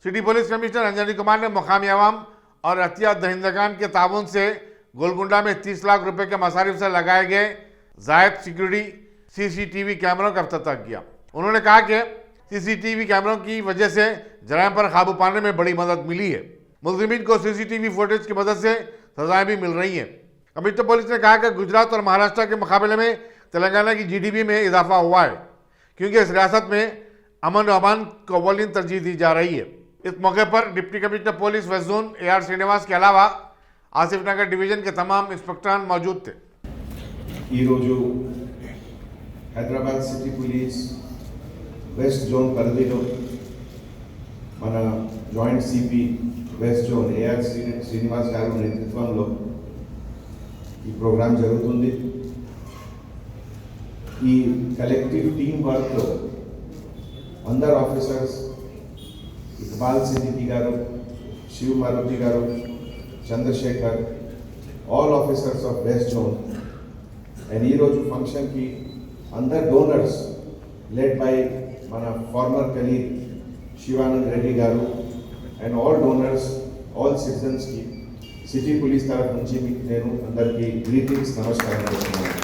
City police commissioner Anjani Kumar ने मुकामी अवाम और अतिया दहिंदगान के ताउन से गोलकुंडा में 30 लाख रुपए के मसारिफ से लगाए गए जायद सिक्योरिटी सीसीटीवी कैमरों का अफ्ताह किया। उन्होंने कहा कि सीसीटीवी कैमरों की वजह से जराइम पर काबू पाने में बड़ी मदद मिली है। मुलजिमीन को सीसीटीवी फुटेज की मदद से सजाएं भी मिल रही हैं। कमिश्नर पुलिस ने कहा कि गुजरात और महाराष्ट्र के मुकाबले में तेलंगाना की जीडीपी में इजाफा हुआ है, क्योंकि इस रियासत में अमन और अमान को अव्वलीन तरजीह दी जा रही है। इस मौके पर deputy commissioner police west zone AR Srinivas के अलावा आसिफ नगर डिवीजन के तमाम इंस्पेक्टर मौजूद थे। Hyderabad city police west zone పరిధిలో మన joint CP west zone AR Srinivas గారి నేతృత్వంలో ఈ ప్రోగ్రాం జరుగుతుంది। ఈ కలెక్టివ్ టీమ్ వర్క్ లో అందరు officers Iqbal Siddiqui garu, Shiva Maruti garu, Chandrashekar, all officers of west zone and ई रोजु फंक्शन की अंदर डोनर्स लेड बाय मन former colleague Shivananda Reddy garu and all donors all citizens की सिटी पुलिस तरफ నుంచి నేను అందరికీ గ్రీటింగ్స్ నమస్కారం చేస్తున్నాను।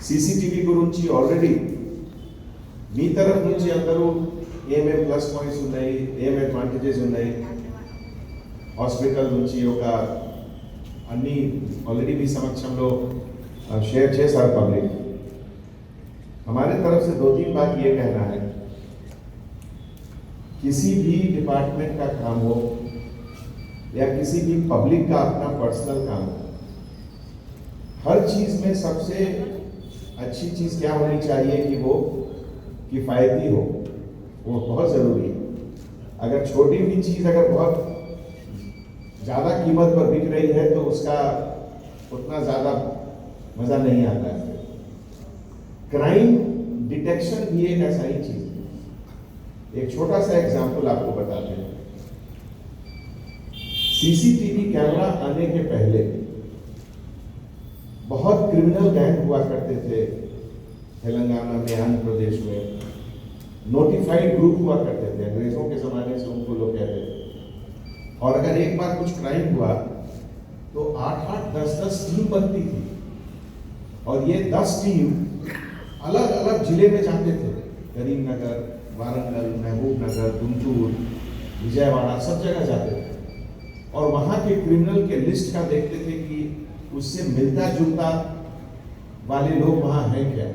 सीसीटीवी గురించి ఆల్రెడీ మీ తరఫు నుంచి అందరూ ఏమేం ప్లస్ పాయింట్స్ ఉన్నాయి, ఏమేం అడ్వాంటేజెస్ ఉన్నాయి, హాస్పిటల్ నుంచి ఒక అన్ని ऑलरेडी भी समक्षमలో शेयर చేశారు पब्लिक। हमारे तरफ से 2-3 बात ये कहना है, किसी भी डिपार्टमेंट का काम हो या किसी भी पब्लिक का अपना पर्सनल काम हो, हर चीज में सबसे अच्छी चीज क्या होनी चाहिए कि वो किफायती हो, वो बहुत जरूरी है। अगर छोटी भी चीज अगर बहुत ज्यादा कीमत पर बिक रही है तो उसका उतना ज्यादा मजा नहीं आता है। क्राइम डिटेक्शन भी एक ऐसा ही चीज है। एक छोटा सा एग्जांपल आपको बताते हैं। सीसीटीवी कैमरा आने के पहले बहुत क्रिमिनल गैंग हुआ करते थे तेलंगाना में, आंध्र प्रदेश में। नोटिफाइड ग्रुप हुआ करते थे, अंग्रेजों के जमाने से उनको लोग कहते थे। और अगर एक बार कुछ क्राइम हुआ तो 8-8, 10-10 टीम बनती थी और ये 10 टीम अलग अलग जिले में जाते थे। करीमनगर, वारंगल, महबूब नगर, गुंटूर, विजयवाड़ा, सब जगह जाते थे और वहां के क्रिमिनल के लिस्ट का देखते थे कि उससे मिलता जुलता वाले लोग वहां हैं क्या।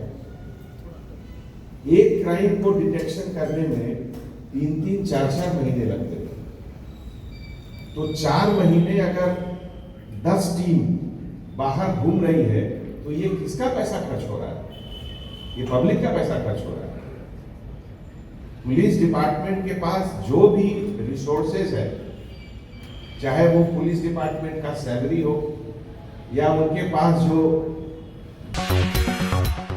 एक क्राइम को डिटेक्शन करने में 3-3, 4-4 महीने लगते थे। तो 4 महीने अगर 10 टीम बाहर घूम रही है तो ये किसका पैसा खर्च हो रहा है? ये पब्लिक का पैसा खर्च हो रहा है। पुलिस डिपार्टमेंट के पास जो भी रिसोर्सेज है, चाहे वो पुलिस डिपार्टमेंट का सैलरी हो या उनके पास जो